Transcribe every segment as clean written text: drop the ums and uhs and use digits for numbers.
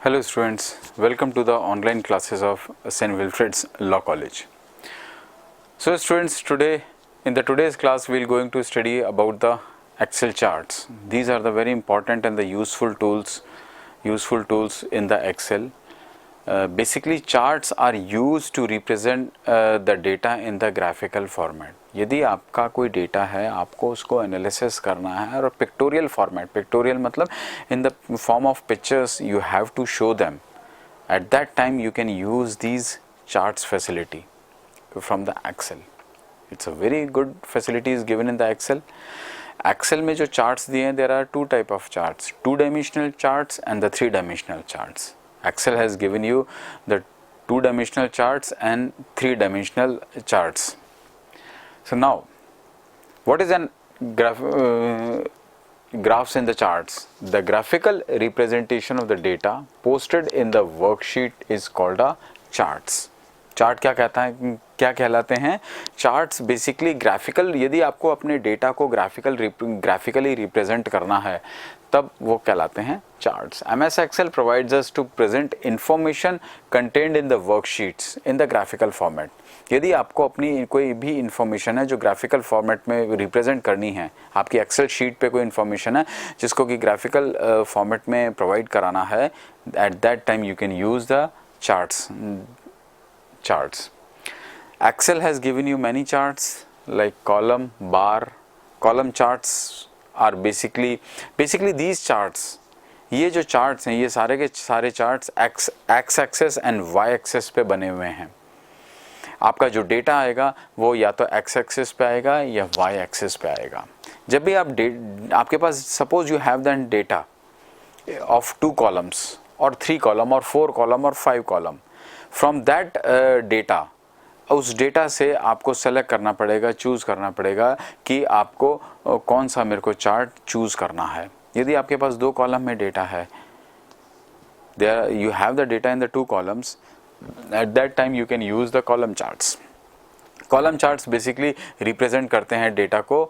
Hello students, welcome to the online classes of St. Wilfrid's Law College. So students, in today's class we are going to study about the Excel charts. These are the very important and the useful tools in the Excel. Basically charts are used to represent the data in the graphical format. यदि आपका कोई data है, आपको उसको analysis करना है और pictorial format, pictorial मतलब in the form of pictures you have to show them. At that time you can use these charts facility from the Excel. It's a very good facility is given in the Excel. Excel में जो charts दिए हैं, there are two type of charts, 2-dimensional charts and the 3-dimensional charts. Excel has given you the 2-dimensional charts and 3-dimensional charts. So now, what is an graphs in the charts? The graphical representation of the data posted in the worksheet is called a charts. Chart क्या कहलाते हैं? Charts basically graphical, यदि आपको अपने data को graphically represent करना है तब वो कहलाते हैं charts. MS Excel provides us to present information contained in the worksheets in the graphical format. यदि आपको अपनी कोई भी इंफॉर्मेशन है जो ग्राफिकल फॉर्मेट में रिप्रेजेंट करनी है, आपकी एक्सेल शीट पे कोई इंफॉर्मेशन है जिसको कि ग्राफिकल फॉर्मेट में प्रोवाइड कराना है, eight that time you can use the charts. Excel has given you many charts like column, bar. Column charts are basically these charts. ये जो charts हैं, ये सारे के सारे charts x axis and y axis पे बने हुए हैं. आपका जो डेटा आएगा वो या तो x axis पे आएगा या y axis पे आएगा. जब भी आपके पास suppose you have then data of 2 columns और 3 column और 4 column और 5 column. फ्रॉम दैट डेटा, उस डेटा से आपको सेलेक्ट करना पड़ेगा, चूज़ करना पड़ेगा कि आपको कौन सा मेरे को चार्ट चूज़ करना है. यदि आपके पास 2 कॉलम में डेटा है, there you have the data in the 2 columns, at that time you can use the column charts. Column charts basically represent करते हैं डेटा को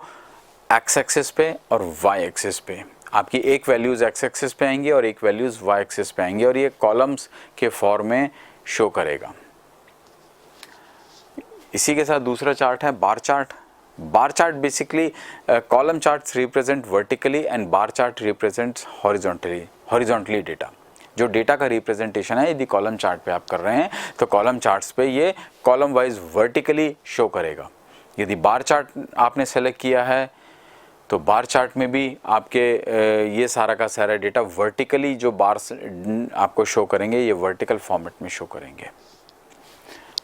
एक्स एक्सिस पे और वाई एक्सिस पे. आपकी एक वैल्यूज़ एक्स एक्सिस पे आएंगी और एक वैल्यूज़ वाई एक्सिस पे आएंगी और ये कॉलम्स के फॉर्म में शो करेगा. इसी के साथ दूसरा चार्ट है bar chart. Bar chart basically column charts represent vertically and bar chart represents horizontally data. जो डेटा का रिप्रेजेंटेशन है, यदि कॉलम चार्ट पे आप कर रहे हैं तो कॉलम चार्ट्स पे ये कॉलम वाइज वर्टिकली शो करेगा. यदि बार चार्ट आपने सेलेक्ट किया है तो बार चार्ट में भी आपके ये सारा का सारा डेटा वर्टिकली जो बार्स आपको शो करेंगे, ये वर्टिकल फॉर्मेट में शो करेंगे.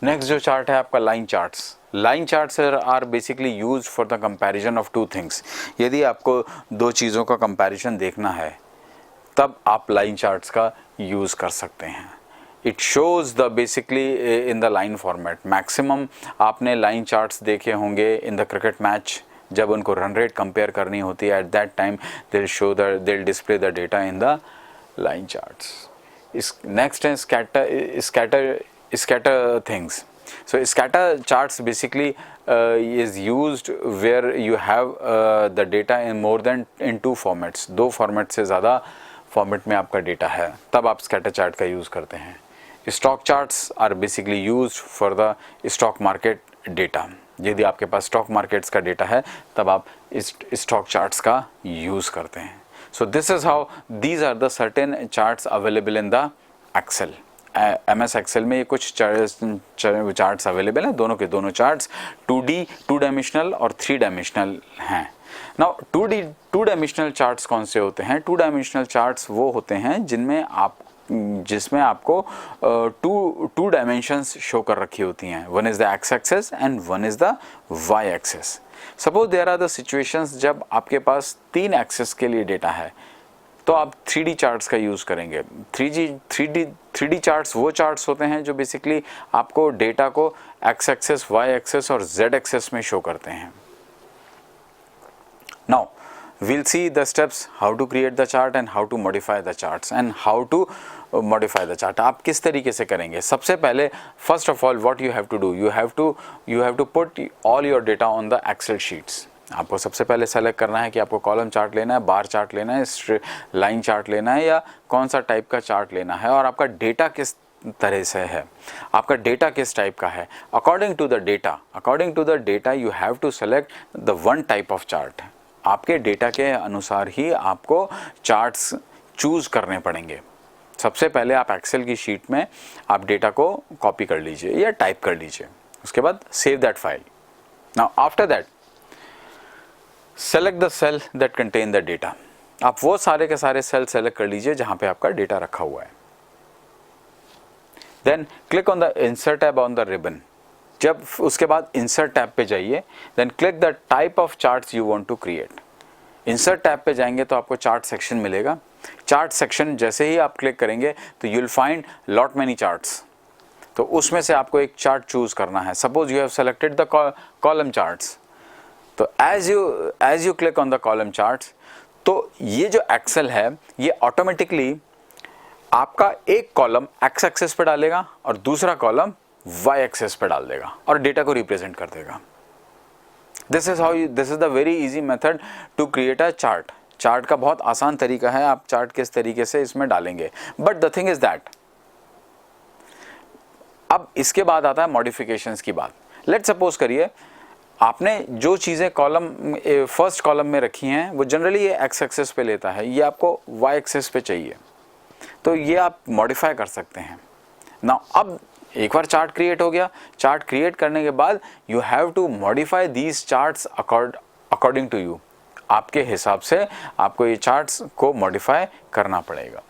नेक्स्ट जो चार्ट है आपका line charts. Line charts are basically used for the comparison of 2 things. यदि आपको 2 चीज़ों का कंपैरिजन देखना है तब आप लाइन चार्ट्स का यूज़ कर सकते हैं. It shows the basically in the line format. Maximum आपने लाइन चार्ट्स देखे होंगे इन द क्रिकेट मैच. जब उनको रन रेट कंपेयर करनी होती है, eight that time they'll display the data in the line charts. Next is scatter things. So scatter charts basically is used where you have the data in more than in 2 formats. 2 format से ज़्यादा format में आपका data है, तब आप scatter chart का use करते हैं. Stock charts are basically used for the stock market data. यदि आपके पास स्टॉक मार्केट्स का डेटा है तब आप इस स्टॉक चार्ट्स का यूज़ करते हैं. So this is how these are the certain charts available in the Excel. MS Excel में ये कुछ चार्ट्स अवेलेबल हैं. दोनों के दोनों चार्ट्स 2-dimensional और 3-dimensional हैं. नाउ 2-dimensional चार्ट्स कौन से होते हैं? 2-dimensional चार्ट्स वो होते हैं जिसमें आपको 2 डायमेंशंस शो कर रखी होती हैं. One is the X axis and one is the Y axis. Suppose there are the situations जब आपके पास 3 एक्सिस के लिए डेटा है तो आप 3D चार्ट्स का यूज़ करेंगे. 3D चार्ट्स वो चार्ट्स होते हैं जो बेसिकली आपको डेटा को एक्स एक्सिस, वाई एक्सिस और जेड एक्सिस में शो करते हैं. Now we'll see the steps how to create the chart and how to modify the charts and how to modify the chart. आप किस तरीके से करेंगे? सबसे पहले first of all what you have to do, you have to put all your data on the Excel sheets. आपको सबसे पहले सेलेक्ट करना है कि आपको कॉलम चार्ट लेना है, बार चार्ट लेना है, लाइन चार्ट लेना है, या कौन सा टाइप का चार्ट लेना है, और आपका डेटा किस तरह से है, आपका डेटा किस टाइप का है। According to the data you have to select the one type of chart. आपके डेटा के अनुसार ही आपको चार्ट्स चूज करने पड़ेंगे। सबसे पहले आप एक्सेल की शीट में आप डेटा को कॉपी कर लीजिए या टाइप कर लीजिए, उसके बाद save that file. Now after that select the cell that contain the data. आप वो सारे के सारे सेल सेलेक्ट कर लीजिए जहां पे आपका डेटा रखा हुआ है। Then click on the insert tab on the ribbon. जब उसके बाद इंसर्ट टैब पे जाइए, then click the type of charts you want to create. Insert tab पे जाएंगे तो आपको चार्ट सेक्शन मिलेगा। चार्ट सेक्शन जैसे ही आप क्लिक करेंगे तो you will find lot many charts. तो उसमें से आपको एक चार्ट चूज करना है। Suppose you have selected the column charts, तो as you click on the column charts, तो ये जो एक्सेल है ये ऑटोमेटिकली आपका एक कॉलम एक्स एक्सेस पे डालेगा और दूसरा कॉलम वाई एक्सेस पे डाल देगा और डेटा को रिप्रेजेंट कर देगा। This is the very easy method to create a chart. Chart का बहुत आसान तरीका है, आप चार्ट किस तरीके से इसमें डालेंगे। But the thing is that अब इसके बाद आता है मॉडिफिकेशंस की बात। लेट सपोज करिए आपने जो चीज़ें कॉलम फर्स्ट कॉलम में रखी हैं वो जनरली ये एक्स एक्सेस पे लेता है, ये आपको वाई एक्सेस पे चाहिए, तो ये आप मॉडिफाई कर सकते हैं ना। अब एक बार चार्ट क्रिएट हो गया, चार्ट क्रिएट करने के बाद you have to modify these charts according to you. आपके हिसाब से आपको ये चार्ट्स को मॉडिफाई करना पड़ेगा।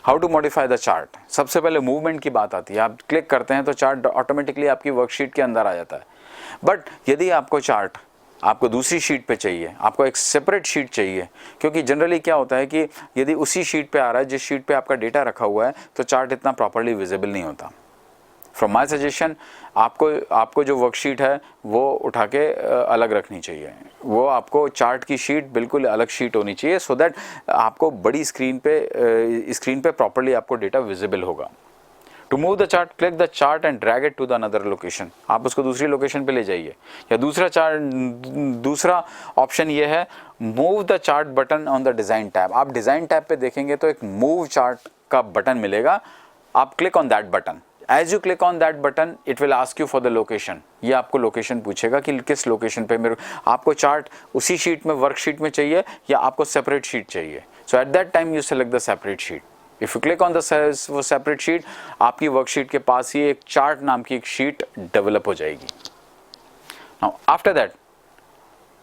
How to modify the chart? सबसे पहले मूवमेंट की बात आती है। आप क्लिक करते हैं तो चार्ट ऑटोमेटिकली आपकी वर्कशीट के अंदर आ जाता है। बट यदि आपको चार्ट आपको दूसरी शीट पे चाहिए, आपको एक सेपरेट शीट चाहिए, क्योंकि जनरली क्या होता है कि यदि उसी शीट पे आ रहा है जिस शीट पे आपका डेटा रखा हुआ है, तो चार्ट इतना प्रॉपर्ली विजिबल नहीं होता। फ्रॉम माई सजेशन आपको जो वर्कशीट है वो उठा के अलग रखनी चाहिए। वो आपको चार्ट की शीट बिल्कुल अलग शीट होनी चाहिए, सो दैट आपको बड़ी स्क्रीन पे प्रॉपर्ली आपको डेटा विजिबल होगा। To move the chart, click the chart and drag it to the another location. आप उसको दूसरी लोकेशन पे ले जाइए। या दूसरा ऑप्शन ये है, move the chart button on the design tab. आप डिजाइन टैब पे देखेंगे तो एक मूव चार्ट का बटन मिलेगा, आप click on that button. As you click on that button it will ask you for the location. ये आपको लोकेशन पूछेगा कि किस लोकेशन पे मेरे आपको चार्ट उसी शीट में वर्कशीट में चाहिए या आपको सेपरेट शीट चाहिए। So at that time you select the separate sheet. If you click on the वो सेपरेट शीट, आपकी वर्कशीट के पास ही एक चार्ट नाम की एक शीट डेवलप हो जाएगी। नाउ आफ्टर दैट,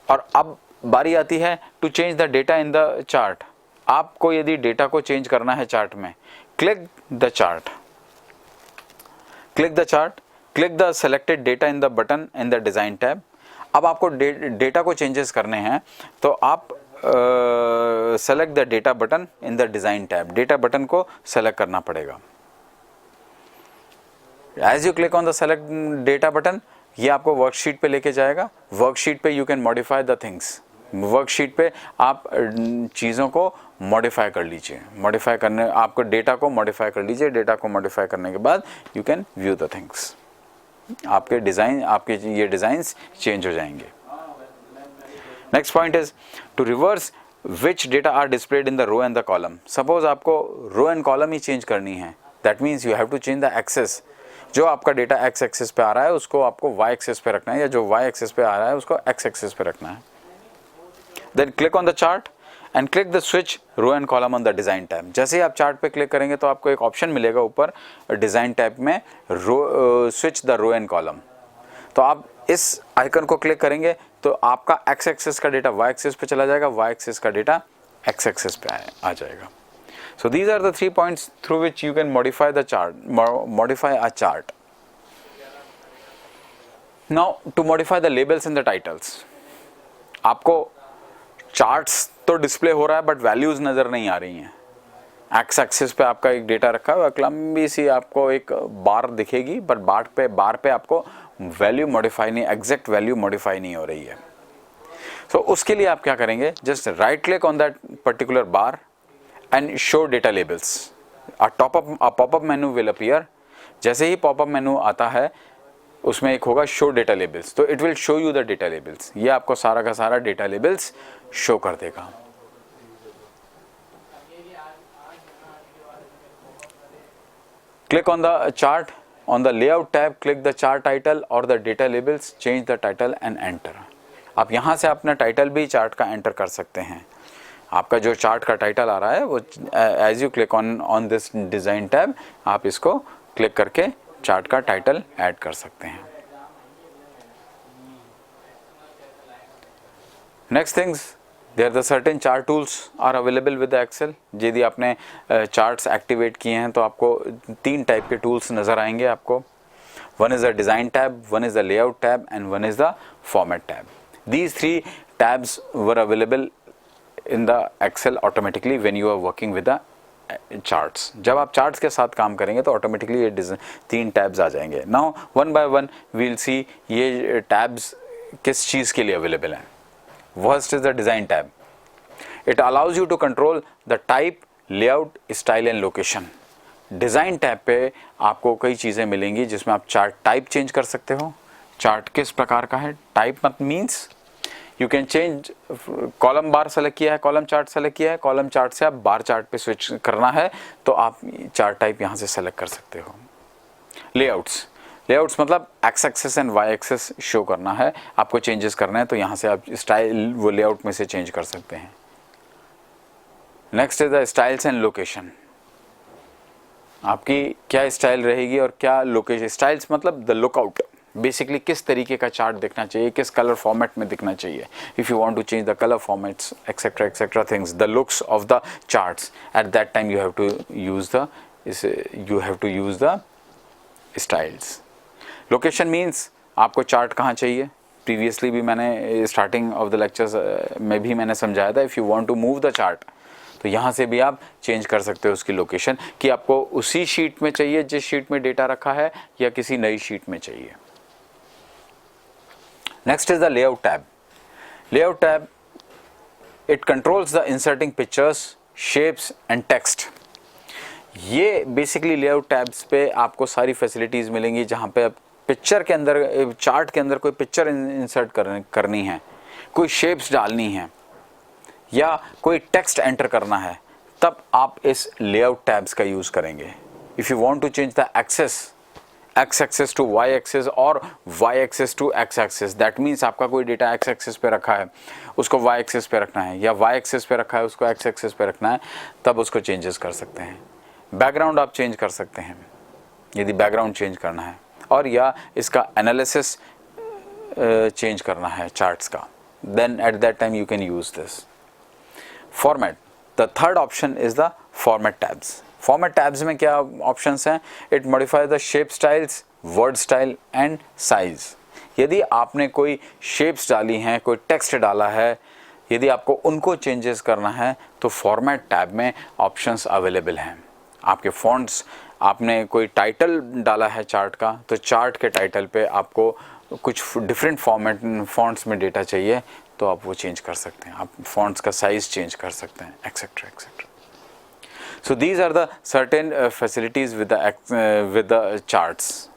और अब बारी आती है to change the data in the chart. आपको यदि डेटा को चेंज करना है चार्ट में, click the chart, click the selected data in the button in the design tab. अब आपको डेटा को चेंजेस करने हैं तो आप select the data button in the design tab. Data button को सेलेक्ट करना पड़ेगा। As you click on the select data button, ये आपको वर्कशीट पे लेके जाएगा। वर्कशीट पे you can modify the things. Worksheet पे आप चीज़ों को मॉडिफाई कर लीजिए। मॉडिफाई करने आपको डेटा को मॉडिफाई कर लीजिए। डेटा को मॉडिफाई करने के बाद you can view the things. आपके ये डिज़ाइंस चेंज हो जाएंगे। Next point is to reverse which data are displayed in the row and the column. Suppose आपको रो एंड कॉलम ही चेंज करनी है, that means you have to change the axis. जो आपका डेटा एक्स एक्सेस पे आ रहा है उसको आपको वाई एक्सेस पे रखना है, या जो वाई एक्सेस पे आ रहा है उसको एक्स एक्सेस पे रखना है। Then click on the chart and click the switch row and column on the design tab. जैसे ही आप चार्ट पे क्लिक करेंगे तो आपको एक ऑप्शन मिलेगा ऊपर डिजाइन टैब में, switch the row and column. तो आप इस आइकन को क्लिक करेंगे तो आपका एक्स एक्सेस का डेटा वाई एक्सेस पे चला जाएगा, वाई एक्सेस का डेटा एक्स एक्सेस पे आ जाएगा। So these are the 3 points through which you can modify the chart, modify a chart. Now to modify the labels and the titles. आपको charts तो display हो रहा है बट वैल्यूज नजर नहीं आ रही हैं। एक्स एक्सिस पे आपका एक डेटा रखा हुआ, लंबी सी आपको एक बार दिखेगी, बट बार पे आपको वैल्यू मॉडिफाई नहीं, एग्जैक्ट वैल्यू मॉडिफाई नहीं हो रही है। So उसके लिए आप क्या करेंगे, just right click on that particular bar and show data labels. A pop-up menu will appear. जैसे ही pop-up menu आता है उसमें एक होगा शो डेटा लेबल्स, तो it will show you the data labels, ये आपको सारा का सारा डेटा लेबल्स शो कर देगा। Click on the chart, on the layout tab click the chart title or the data labels, change the title and enter। आप यहाँ से अपना टाइटल भी चार्ट का एंटर कर सकते हैं। आपका जो चार्ट का टाइटल आ रहा है वो as you click on this design tab आप इसको क्लिक करके चार्ट का टाइटल ऐड कर सकते हैं। Next things, there the certain chart tools are available with Excel. यदि आपने चार्ट्स एक्टिवेट किए हैं तो आपको 3 टाइप के टूल्स नज़र आएंगे आपको। One is the design tab, one is the layout tab and one is the format tab. These 3 tabs were available in the Excel automatically when you are working with the charts. जब आप charts के साथ काम करेंगे तो automatically ये 3 tabs आ जाएंगे। Now one by one we will see ये टैब्स किस चीज़ के लिए अवेलेबल हैं। First is the design tab. It allows you to control the type, layout, style and location. Design tab पे आपको कई चीज़ें मिलेंगी जिसमें आप चार्ट टाइप चेंज कर सकते हो। चार्ट किस प्रकार का है, टाइप मत means you can change. Column bar select किया है, कॉलम चार्ट सेलेक्ट किया है, कॉलम चार्ट से आप बार चार्ट पे स्विच करना है तो आप चार्ट टाइप यहाँ से सेलेक्ट कर सकते हो। लेआउट्स मतलब X axis and Y axis show करना है, आपको चेंजेस करना है तो यहाँ से आप स्टाइल वो लेआउट में से चेंज कर सकते हैं। Next is the styles and location. आपकी क्या स्टाइल रहेगी और क्या लोकेशन। स्टाइल्स मतलब द लुकआउट, बेसिकली किस तरीके का चार्ट दिखना चाहिए, किस कलर फॉर्मेट में दिखना चाहिए। If you want to change the colour formats etcetera things, the looks of the chart, at that time you have to use the styles. Location means आपको चार्ट कहाँ चाहिए। प्रीवियसली भी मैंने स्टार्टिंग ऑफ द लेक्चर्स में भी मैंने समझाया था, if you want to move the chart तो यहाँ से भी आप चेंज कर सकते हो उसकी लोकेशन कि आपको उसी शीट में चाहिए जिस शीट में डेटा रखा है या किसी नई शीट में चाहिए। Next is the layout tab. Layout tab it controls the inserting pictures, shapes and text. ये बेसिकली लेआउट टैब्स पे आपको सारी फैसिलिटीज़ मिलेंगी जहाँ पे आप पिक्चर के अंदर, चार्ट के अंदर कोई पिक्चर इंसर्ट करनी है, कोई शेप्स डालनी है या कोई टेक्स्ट एंटर करना है, तब आप इस लेआउट टैब्स का यूज़ करेंगे। If you want to change the axis, X axis to Y axis और Y axis to X axis, that means आपका कोई डेटा एक्स एक्सेस पे रखा है उसको वाई एक्सेस पे रखना है, या वाई एक्सेस पे रखा है उसको एक्स एक्सेस पे रखना है, तब उसको चेंजेस कर सकते हैं। बैकग्राउंड आप चेंज कर सकते हैं यदि बैकग्राउंड चेंज करना है, और या इसका एनालिसिस चेंज करना है चार्ट्स का, then at that time you can use this. Format, the third option is the format tabs. Format tabs में क्या ऑप्शंस हैं? It modify the shape styles, word style and size. यदि आपने कोई shapes डाली हैं, कोई टेक्स्ट डाला है, यदि आपको उनको चेंजेस करना है तो फॉर्मेट टैब में ऑप्शंस अवेलेबल हैं। आपके फॉन्ट्स, आपने कोई टाइटल डाला है चार्ट का तो चार्ट के टाइटल पे आपको कुछ डिफरेंट फॉन्ट्स में डेटा चाहिए तो आप वो चेंज कर सकते हैं, आप फॉन्ट्स का साइज चेंज कर सकते हैं, etcetera etcetera. So these are the certain facilities with the charts.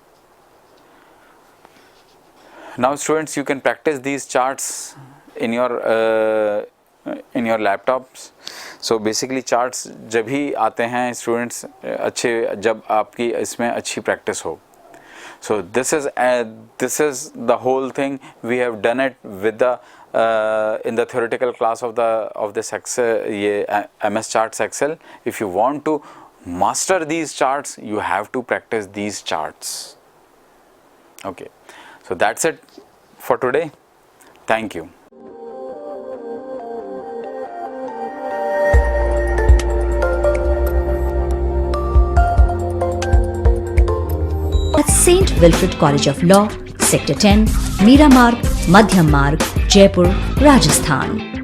Now students, you can practice these charts in your laptops. So basically charts जब भी आते हैं स्टूडेंट्स अच्छे, जब आपकी इसमें अच्छी प्रैक्टिस हो। So this is the whole thing. We have done it with the in the theoretical class of this Excel, ये MS Charts Excel. If you want to master these charts, you have to practice these charts. Okay, so that's it for today. Thank you. At St. Wilfrid College of Law, Sector 10, Meera Marg, Madhyam Marg, Jaipur, Rajasthan.